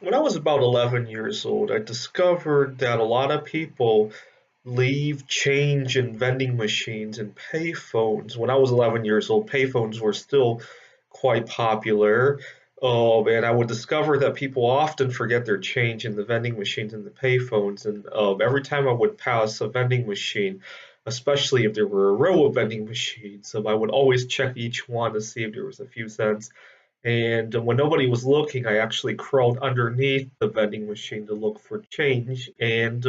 When I was about 11 years old, I discovered that a lot of people leave change in vending machines and payphones. When I was 11 years old, payphones were still quite popular. And I would discover that people often forget their change in the vending machines and the payphones. And every time I would pass a vending machine, especially if there were a row of vending machines, I would always check each one to see if there was a few cents. And when nobody was looking, I actually crawled underneath the vending machine to look for change. And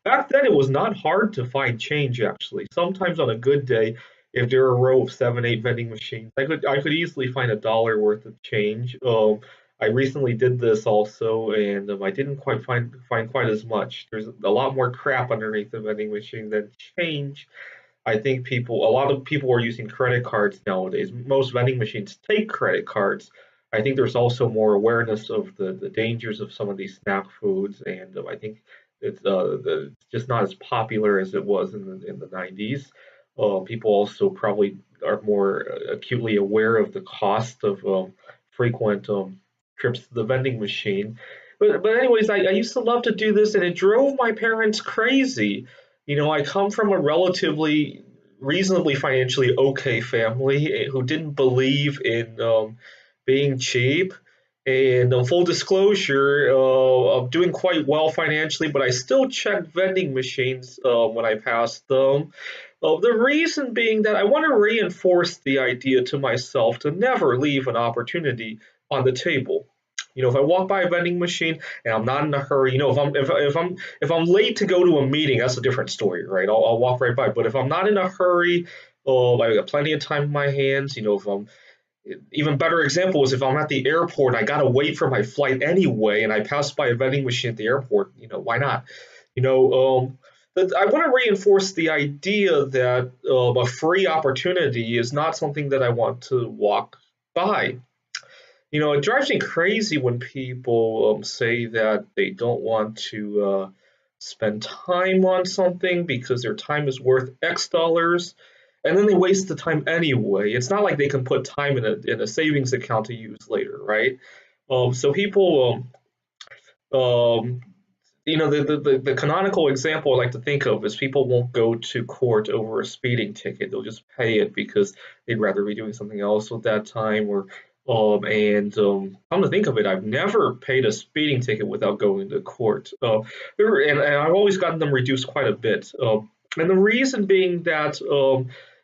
back then, it was not hard to find change, actually. Sometimes on a good day, if there were a row of seven, eight vending machines, I could easily find $1 worth of change. I recently did this also, and I didn't quite find quite as much. There's a lot more crap underneath the vending machine than change. I think a lot of people are using credit cards nowadays. Most vending machines take credit cards. I think there's also more awareness of the dangers of some of these snack foods, and I think it's just not as popular as it was in the 90s. People also probably are more acutely aware of the cost of frequent trips to the vending machine. But anyways, I used to love to do this, and it drove my parents crazy. I come from a relatively reasonably financially okay family who didn't believe in being cheap. And full disclosure, I'm doing quite well financially, but I still check vending machines when I pass them. The reason being that I want to reinforce the idea to myself to never leave an opportunity on the table. If I walk by a vending machine and I'm not in a hurry, if I'm late to go to a meeting, that's a different story, right? I'll walk right by. But if I'm not in a hurry, I got plenty of time in my hands. If I'm even better example is if I'm at the airport, I gotta wait for my flight anyway, and I pass by a vending machine at the airport. Why not? I want to reinforce the idea that a free opportunity is not something that I want to walk by. It drives me crazy when people say that they don't want to spend time on something because their time is worth X dollars, and then they waste the time anyway. It's not like they can put time in a savings account to use later, right? So people, the canonical example I like to think of is people won't go to court over a speeding ticket. They'll just pay it because they'd rather be doing something else with that time. And come to think of it, I've never paid a speeding ticket without going to court. And I've always gotten them reduced quite a bit. And the reason being that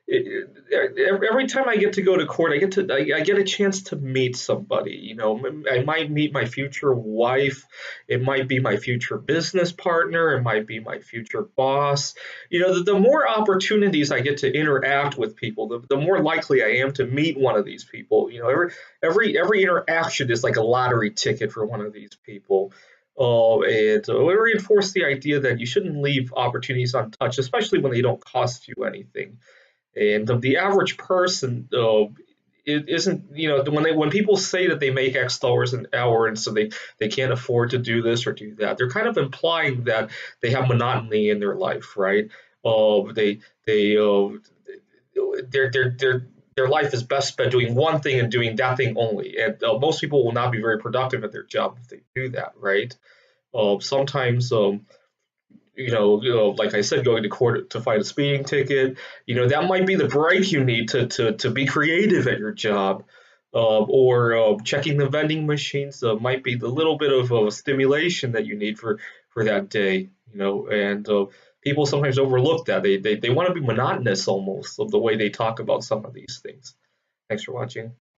every time I get to go to court, I get a chance to meet somebody. I might meet my future wife, it might be my future business partner, it might be my future boss. The more opportunities I get to interact with people, the more likely I am to meet one of these people. Every interaction is like a lottery ticket for one of these people. And we reinforce the idea that you shouldn't leave opportunities untouched, especially when they don't cost you anything. And the average person, it isn't, when people say that they make X dollars an hour and so they can't afford to do this or do that, they're kind of implying that they have monotony in their life, right? They their life is best spent doing one thing and doing that thing only. And most people will not be very productive at their job if they do that, right? Sometimes like I said, going to court to fight a speeding ticket, that might be the break you need to be creative at your job. Or checking the vending machines might be the little bit of stimulation that you need for that day. And people sometimes overlook that. They want to be monotonous almost of the way they talk about some of these things. Thanks for watching.